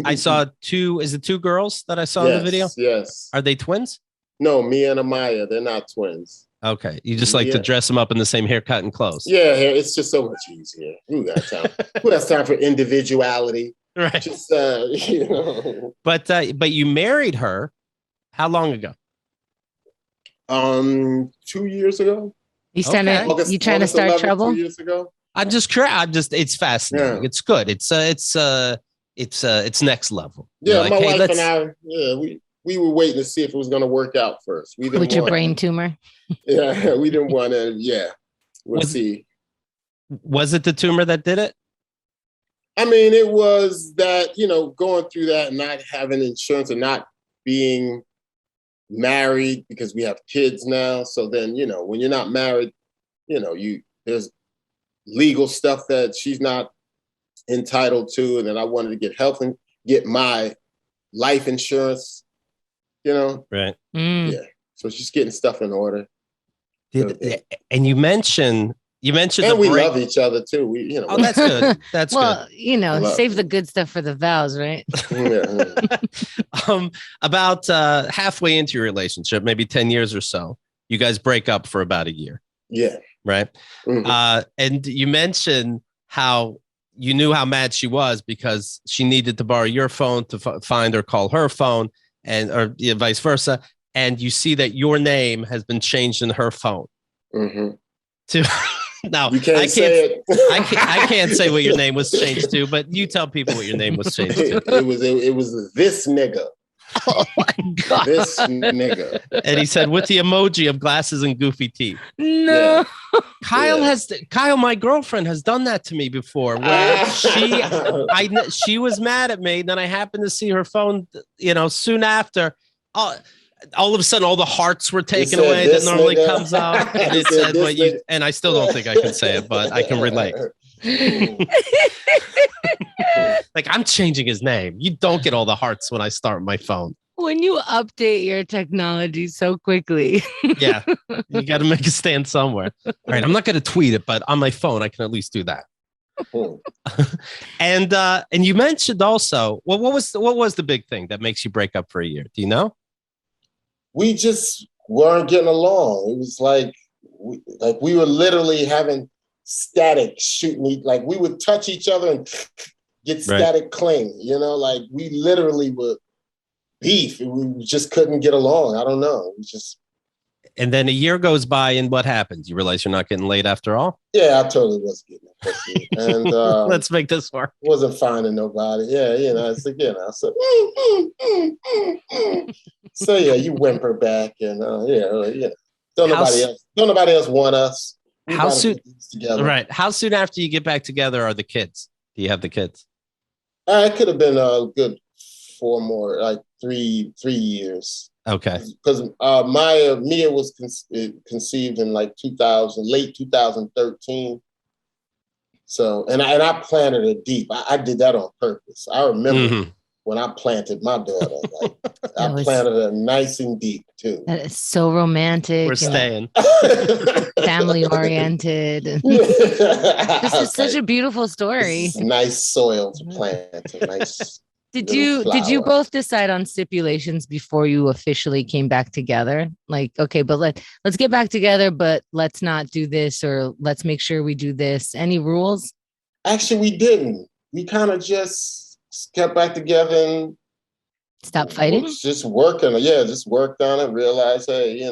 I saw two girls that I saw in the video? Yes. Are they twins? No, Mia and Amaya, they're not twins. Okay. You just like to dress them up in the same haircut and clothes. Yeah, it's just so much easier. Who got time? Who has time for individuality? Right. Just you know. But you married her how long ago? 2 years ago. You trying to start 11, trouble? 2 years ago. I'm just curious. It's fascinating. Yeah. It's good. It's next level. Yeah, like, my wife and I, we were waiting to see if it was going to work out first. We didn't with your brain tumor. Yeah, we didn't want to. Yeah, we'll see. Was it the tumor that did it? I mean, it was that, going through that and not having insurance and not being married because we have kids now. So then, when you're not married, there's legal stuff that she's not entitled to. And then I wanted to get health and get my life insurance, Right. Yeah. So she's getting stuff in order. And you mentioned and we love each other too. We, Oh, that's good. That's well, good. Save the good stuff for the vows, right? About halfway into your relationship, maybe 10 years or so, you guys break up for about a year. Yeah. Right. Mm-hmm. And you mentioned how you knew how mad she was because she needed to borrow your phone to find or call her phone, or vice versa. And you see that your name has been changed in her phone. Mm-hmm. Now, you can't say it. I can't say what your name was changed to, but you tell people what your name was changed to. It was this nigga. Oh my God. This nigga. And he said with the emoji of glasses and goofy teeth. No. Yeah. Kyle, my girlfriend, has done that to me before where she was mad at me. Then I happened to see her phone, soon after. All of a sudden, all the hearts were taken away that normally comes out. And it said, and I still don't think I can say it, but I can relate. Like, I'm changing his name. You don't get all the hearts when I start my phone. When you update your technology so quickly. Yeah, you got to make a stand somewhere. All right, I'm not going to tweet it, but on my phone, I can at least do that. And you mentioned also, what was the big thing that makes you break up for a year? Do you know? We just weren't getting along. It was like we were literally having static shooting. Like we would touch each other and get static cling. Like we literally would beef. We just couldn't get along. I don't know. And then a year goes by, and what happens? You realize you're not getting laid after all? Yeah, I totally was getting a pussy. And let's make this work. Wasn't finding nobody. Yeah, it's again. I said, So yeah, you whimper back, and don't nobody else want us. How soon? Right. How soon after you get back together are the kids? Do you have the kids? It could have been a good 4 more, like 3 years. Okay. Because Mia was conceived in like late 2013. So, and I planted it deep. I did that on purpose. I remember when I planted my daughter, like I planted her nice and deep too. That is so romantic. We're staying. Family oriented. This is such a beautiful story. Nice soil to plant. Nice. Did you both decide on stipulations before you officially came back together? Like, okay, but let's get back together, but let's not do this, or let's make sure we do this. Any rules? Actually, we didn't. We kind of just kept back together and stop fighting. Just working. Yeah, just worked on it. Realized, hey,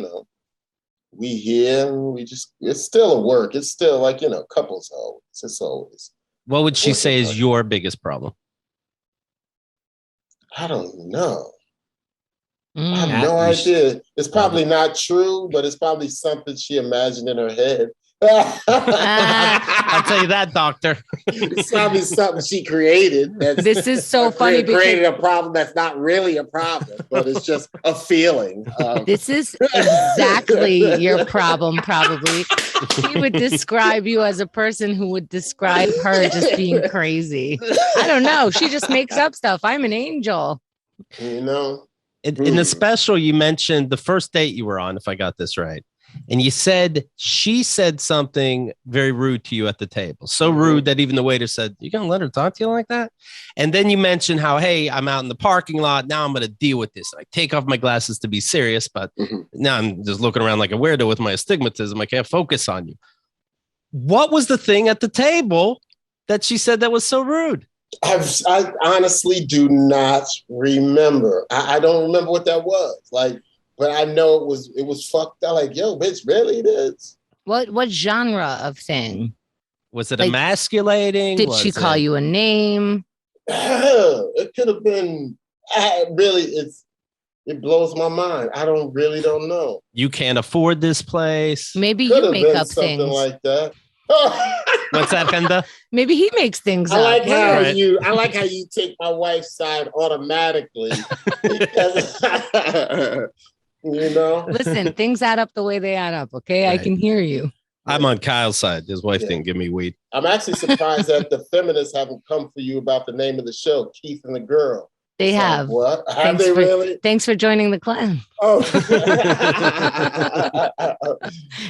we here. And it's still a work. It's still like couples always. It's always. What would she say is your biggest problem? I don't know. I have no idea. It's probably not true, but it's probably something she imagined in her head. I'll tell you that, doctor. It's probably something she created. This is so funny. Created a problem that's not really a problem, but it's just a feeling. This is exactly your problem, probably. She would describe you as a person who would describe her just being crazy. I don't know. She just makes up stuff. I'm an angel. In the special, you mentioned the first date you were on, if I got this right. And you said she said something very rude to you at the table. So rude that even the waiter said, "You gonna let her talk to you like that?" And then you mentioned how, hey, I'm out in the parking lot. Now I'm gonna deal with this. I take off my glasses to be serious, but now I'm just looking around like a weirdo with my astigmatism. I can't focus on you. What was the thing at the table that she said that was so rude? I honestly do not remember. I don't remember what that was. Like, but I know it was fucked up. Like, yo, bitch, really this? What genre of thing? Was it emasculating? Did she call you a name? It could have been. It blows my mind. I really don't know. You can't afford this place. Maybe you make up something things like that. What's that, Fenda? Maybe he makes things up. I like how you take my wife's side automatically. Because, you know. Listen, things add up the way they add up. Okay, right. I can hear you. I'm on Kyle's side. His wife didn't give me weed. I'm actually surprised that the feminists haven't come for you about the name of the show, Keith and the Girl. They have. What? Have they really? Thanks for joining the clan. Oh.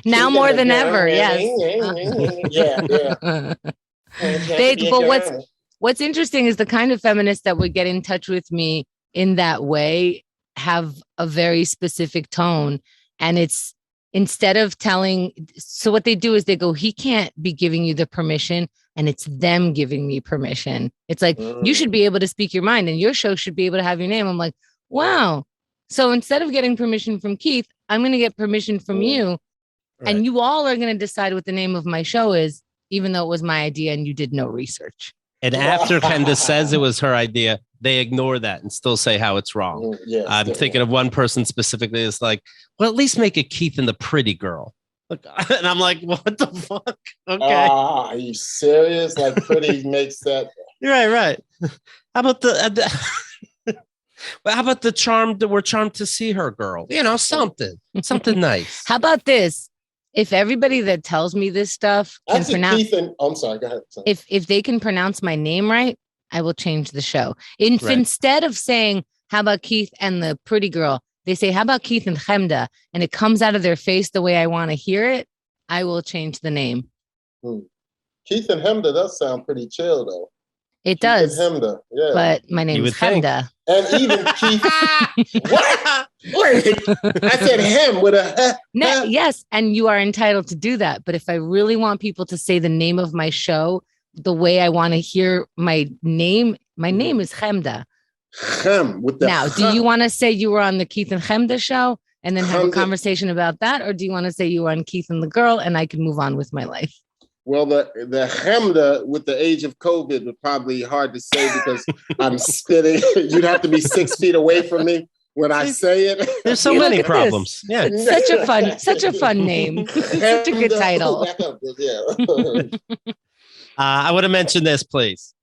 Now more than ever, yes. Yeah. But what's interesting is the kind of feminists that would get in touch with me in that way have a very specific tone. And it's instead of so what they do is they go, he can't be giving you the permission. And it's them giving me permission. It's like, you should be able to speak your mind and your show should be able to have your name. I'm like, wow. So instead of getting permission from Keith, I'm going to get permission from you. Right. And you all are going to decide what the name of my show is, even though it was my idea and you did no research. And after Candace says it was her idea, they ignore that and still say how it's wrong. Yes, I'm thinking of one person specifically. It's like, well, at least make it Keith and the Pretty Girl. And I'm like, what the fuck? Okay. Are you serious? Like Pretty makes that. You're right. How about how about the charmed? We're charmed to see her, girl. You know, something nice. How about this? If everybody that tells me this stuff can pronounce, I'm sorry. Go ahead. Sorry. If they can pronounce my name right, I will change the show. Instead of saying, "How about Keith and the Pretty Girl?" They say, "How about Keith and Chemda?" And it comes out of their face the way I want to hear it. I will change the name. Keith and Chemda does sound pretty chill, though. It does. Chemda, yeah. But my name is Chemda. And even Keith. What? Wait, I said him with a. Yes, and you are entitled to do that. But if I really want people to say the name of my show the way I want to hear my name is Chemda. Now, do you want to say you were on the Keith and Chemda show and then have a conversation about that? Or do you want to say you were on Keith and the Girl and I can move on with my life? Well, the Chemda with the age of COVID would probably be hard to say because I'm spitting. You'd have to be 6 feet away from me when I say it. There's so many problems. This. Yeah. Such a fun name. Such a good title. I want to mention this, please.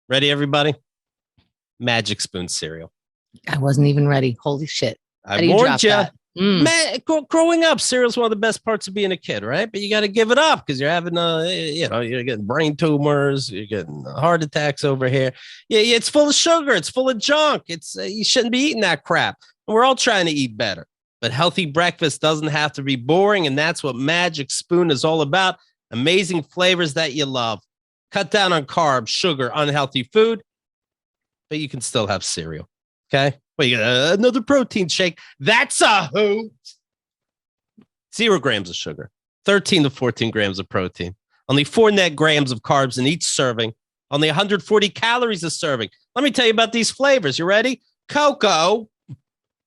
Ready, everybody? Magic Spoon cereal. I wasn't even ready. Holy shit. I warned you. Growing up, cereal is one of the best parts of being a kid, right? But you got to give it up because you're having, you're getting brain tumors, you're getting heart attacks over here. Yeah, it's full of sugar. It's full of junk. It's you shouldn't be eating that crap. We're all trying to eat better. But healthy breakfast doesn't have to be boring, and that's what Magic Spoon is all about. Amazing flavors that you love. Cut down on carbs, sugar, unhealthy food. But you can still have cereal. Okay. Well, you got another protein shake. That's a hoot. 0 grams of sugar, 13 to 14 grams of protein, only 4 net grams of carbs in each serving, only 140 calories a serving. Let me tell you about these flavors. You ready? Cocoa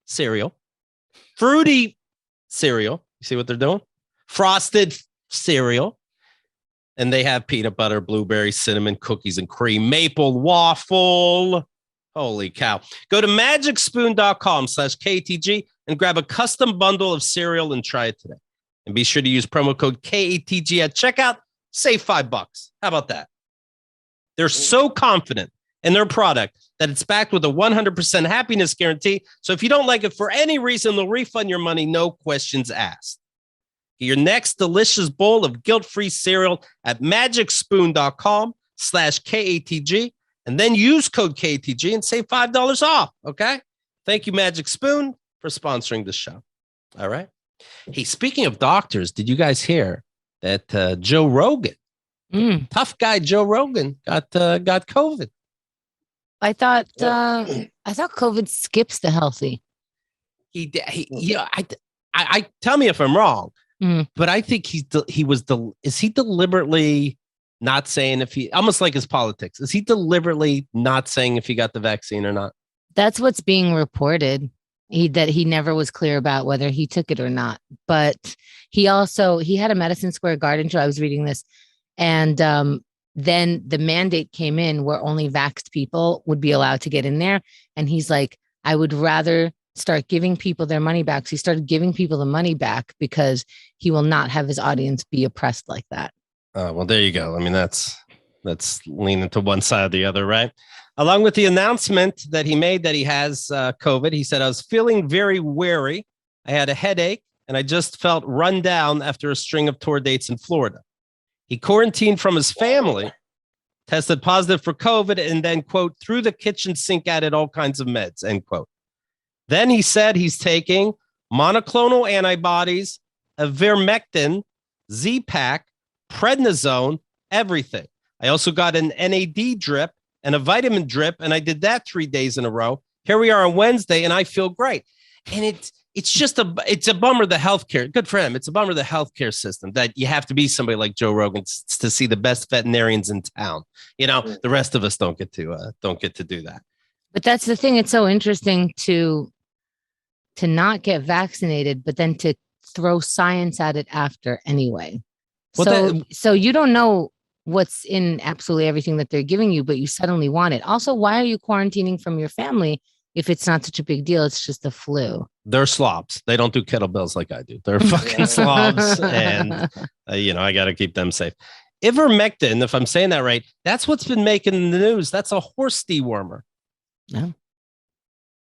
cereal, fruity cereal. You see what they're doing? Frosted cereal. And they have peanut butter, blueberry, cinnamon, cookies, and cream, maple waffle. Holy cow. Go to magicspoon.com/KATG and grab a custom bundle of cereal and try it today. And be sure to use promo code KATG at checkout. Save $5. How about that? They're so confident in their product that it's backed with a 100% happiness guarantee. So if you don't like it for any reason, they'll refund your money, no questions asked. Get your next delicious bowl of guilt-free cereal at magicspoon.com/KATG. And then use code KATG and save $5 off, okay? Thank you, Magic Spoon, for sponsoring the show. All right? Hey, speaking of doctors, did you guys hear that Joe Rogan, tough guy Joe Rogan, got COVID? I thought COVID skips the healthy. I tell me if I'm wrong, but I think is he deliberately not saying if he, almost like his politics, is he deliberately not saying if he got the vaccine or not? That's what's being reported. That he never was clear about whether he took it or not. But he had a Madison Square Garden show. I was reading this, and then the mandate came in where only vaxxed people would be allowed to get in there. And he's like, I would rather start giving people their money back. So he started giving people the money back because he will not have his audience be oppressed like that. Well, there you go. I mean, that's leaning to one side or the other, right? Along with the announcement that he made that he has COVID, he said, I was feeling very wary. I had a headache and I just felt run down after a string of tour dates in Florida. He quarantined from his family, tested positive for COVID, and then, quote, threw the kitchen sink at it all kinds of meds, end quote. Then he said he's taking monoclonal antibodies, ivermectin, Z-Pak, prednisone, everything. I also got an NAD drip and a vitamin drip, and I did that 3 days in a row. Here we are on Wednesday, and I feel great. And it's a bummer, the healthcare. Good for him. It's a bummer, the healthcare system, that you have to be somebody like Joe Rogan to see the best veterinarians in town. You know, the rest of us don't get to do that. But that's the thing. It's so interesting to not get vaccinated, but then to throw science at it after anyway. Well, so you don't know what's in absolutely everything that they're giving you, but you suddenly want it. Also, why are you quarantining from your family if it's not such a big deal? It's just the flu. They're slobs. They don't do kettlebells like I do. They're fucking slobs. And, I got to keep them safe. Ivermectin, if I'm saying that right, that's what's been making the news. That's a horse dewormer. Yeah.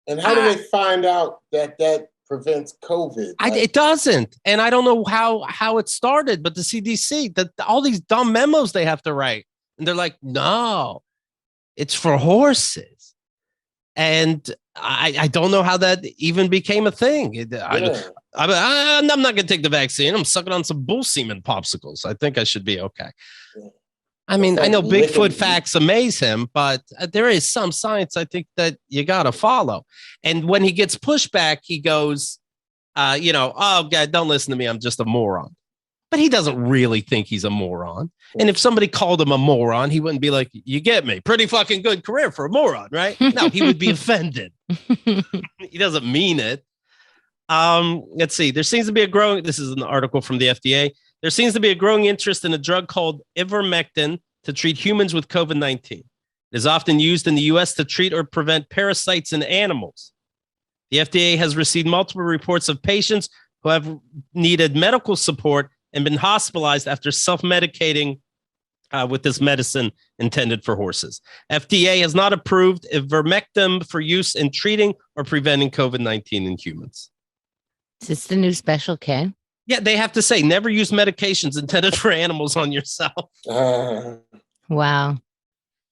And how do they find out that prevents COVID? It doesn't. And I don't know how it started, but the CDC, all these dumb memos they have to write. And they're like, no, it's for horses. And I don't know how that even became a thing. I'm not going to take the vaccine. I'm sucking on some bull semen popsicles. I think I should be okay. Yeah. I mean, I know Bigfoot facts amaze him, but there is some science I think that you got to follow. And when he gets pushback, he goes, oh, God, don't listen to me. I'm just a moron. But he doesn't really think he's a moron. And if somebody called him a moron, he wouldn't be like, you get me. Pretty fucking good career for a moron, right? No, he would be offended. He doesn't mean it. Let's see. There seems to be this is an article from the FDA. There seems to be a growing interest in a drug called ivermectin to treat humans with COVID-19. It is often used in the U.S. to treat or prevent parasites in animals. The FDA has received multiple reports of patients who have needed medical support and been hospitalized after self-medicating with this medicine intended for horses. FDA has not approved ivermectin for use in treating or preventing COVID-19 in humans. Is this the new Special K? Yeah, they have to say never use medications intended for animals on yourself. Wow.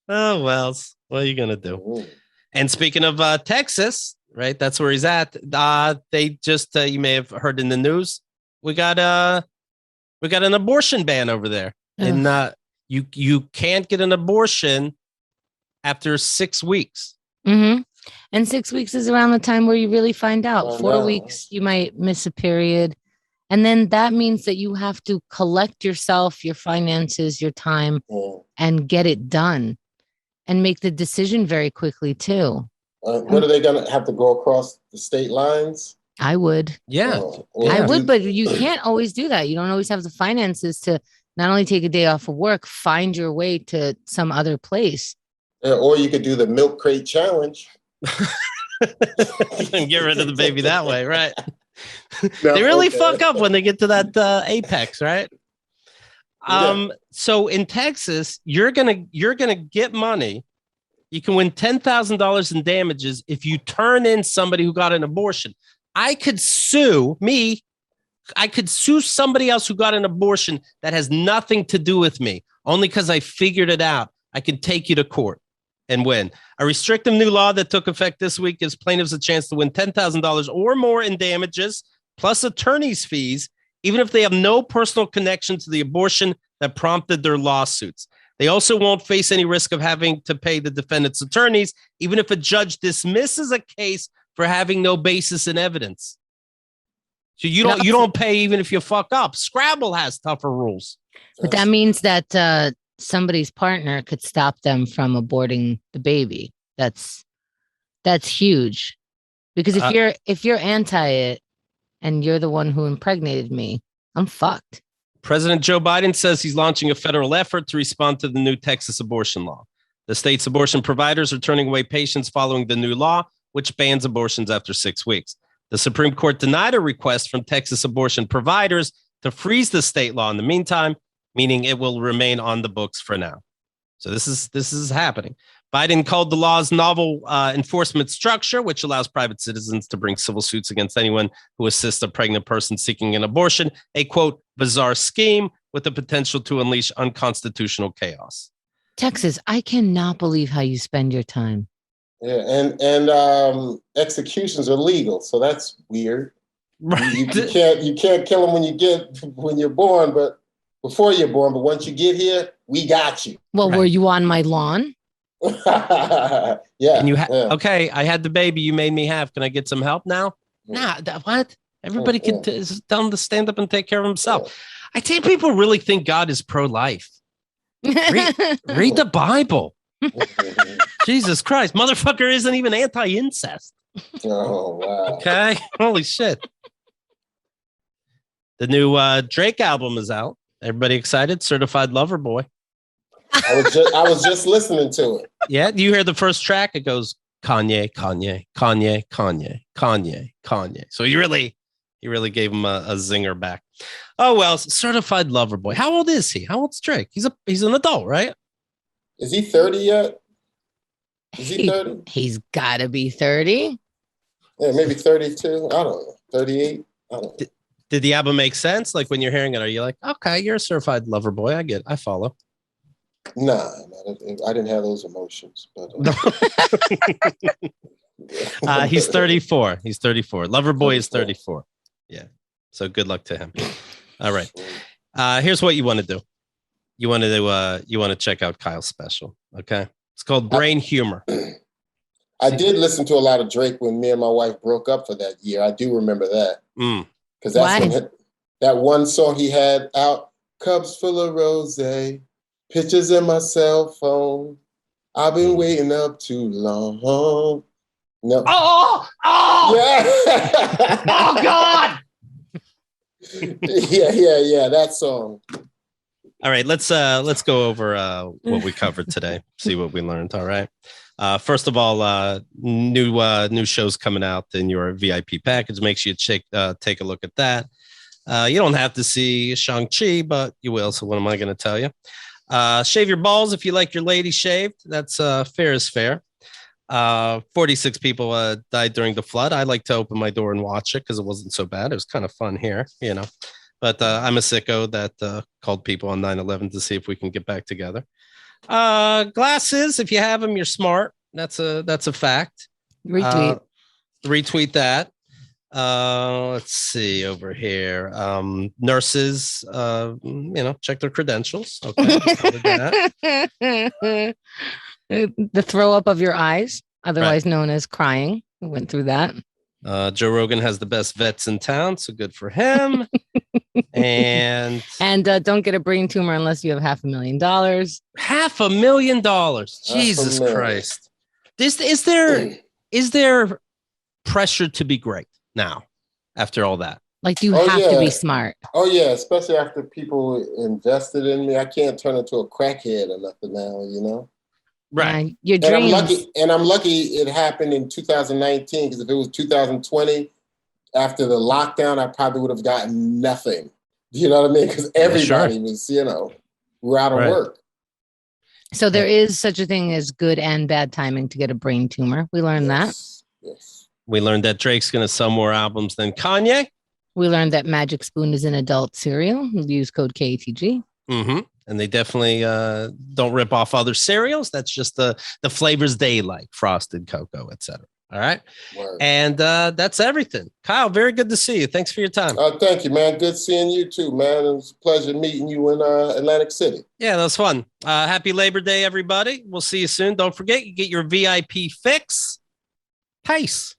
Oh, well, what are you going to do? And speaking of Texas, right, that's where he's at. They just, you may have heard in the news, we got an abortion ban over there. And you can't get an abortion after 6 weeks. Mm-hmm. And 6 weeks is around the time where you really find out. 4 weeks, you might miss a period. And then that means that you have to collect yourself, your finances, your time, and get it done and make the decision very quickly, too. What are they going to have to go across the state lines? I would. Yeah. I would, but you can't always do that. You don't always have the finances to not only take a day off of work, find your way to some other place. Or you could do the milk crate challenge. And get rid of the baby that way, right? They really fuck up when they get to that apex, right? So in Texas, you're gonna get money. You can win $10,000 in damages if you turn in somebody who got an abortion. I could sue somebody else who got an abortion that has nothing to do with me, only because I figured it out. I can take you to court and win. A restrictive new law that took effect this week gives plaintiffs a chance to win $10,000 or more in damages, plus attorney's fees, even if they have no personal connection to the abortion that prompted their lawsuits. They also won't face any risk of having to pay the defendant's attorneys, even if a judge dismisses a case for having no basis in evidence. So you don't pay even if you fuck up. Scrabble has tougher rules. But that means that somebody's partner could stop them from aborting the baby. That's huge. Because if you're anti it and you're the one who impregnated me, I'm fucked. President Joe Biden says he's launching a federal effort to respond to the new Texas abortion law. The state's abortion providers are turning away patients following the new law, which bans abortions after 6 weeks. The Supreme Court denied a request from Texas abortion providers to freeze the state law in the meantime, meaning it will remain on the books for now. So this is happening. Biden called the law's novel enforcement structure, which allows private citizens to bring civil suits against anyone who assists a pregnant person seeking an abortion, a, quote, bizarre scheme with the potential to unleash unconstitutional chaos. Texas, I cannot believe how you spend your time. Yeah, and executions are legal, so that's weird. Right. You can't kill them when you're born, but before you're born. But once you get here, we got you. Well, were you on my lawn? Yeah. And okay, I had the baby you made me have. Can I get some help now? Nah, what? Everybody can tell him to stand up and take care of himself. I think people really think God is pro-life. Read the Bible. Jesus Christ, motherfucker isn't even anti-incest. Oh, wow. Okay, holy shit. The new Drake album is out. Everybody excited? Certified Lover Boy. I was just listening to it. Yeah, you hear the first track? It goes Kanye, Kanye, Kanye, Kanye, Kanye, Kanye. So he really gave him a zinger back. Oh well, Certified Lover Boy. How old is he? How old's Drake? He's an adult, right? Is he 30 yet? Is he 30? He's got to be 30. Yeah, maybe 32. I don't know. 38. I don't know. Did the album make sense? Like when you're hearing it, are you like, okay, you're a certified lover boy? I follow. Nah, I didn't have those emotions. But he's 34. He's 34. Lover boy is 34. Yeah. So good luck to him. All right. Here's what you want to do. You want to check out Kyle's special. Okay. It's called Brain Humor. I did listen to a lot of Drake when me and my wife broke up for that year. I do remember that. Because that's when that one song he had out, Cups Full of Rosé, pictures in my cell phone. I've been waiting up too long. No. Oh! Yeah. Oh God! Yeah, that song. All right, let's go over what we covered today. See what we learned. All right. First of all, new shows coming out in your VIP package. Make sure you take a look at that. You don't have to see Shang-Chi, but you will. So what am I going to tell you? Shave your balls if you like your lady shaved. That's fair is fair. 46 people died during the flood. I like to open my door and watch it because it wasn't so bad. It was kind of fun here, you know. But I'm a sicko that called people on 9/11 to see if we can get back together. Glasses, if you have them, you're smart. That's a fact. Retweet that. Let's see over here. Nurses, check their credentials. Okay. The throw up of your eyes, otherwise known as crying. We went through that. Joe Rogan has the best vets in town, so good for him. and don't get a brain tumor unless you have $500,000. $500,000. Jesus Christ. Is there pressure to be great now after all that? Like, you have to be smart. Oh yeah, especially after people invested in me. I can't turn into a crackhead or nothing now, you know. Right. Your dreams. I'm lucky it happened in 2019, because if it was 2020, after the lockdown, I probably would have gotten nothing. You know what I mean? Because everybody was, we're out of work. So there is such a thing as good and bad timing to get a brain tumor. We learned that. Yes. We learned that Drake's going to sell more albums than Kanye. We learned that Magic Spoon is an adult cereal. Use code KATG. Mm-hmm. And they definitely don't rip off other cereals. That's just the flavors they like, frosted, cocoa, etc. All right. Word. And that's everything. Kyle, very good to see you. Thanks for your time. Thank you, man. Good seeing you too, man. It was a pleasure meeting you in Atlantic City. Yeah, that was fun. Happy Labor Day, everybody. We'll see you soon. Don't forget, you get your VIP fix. Peace.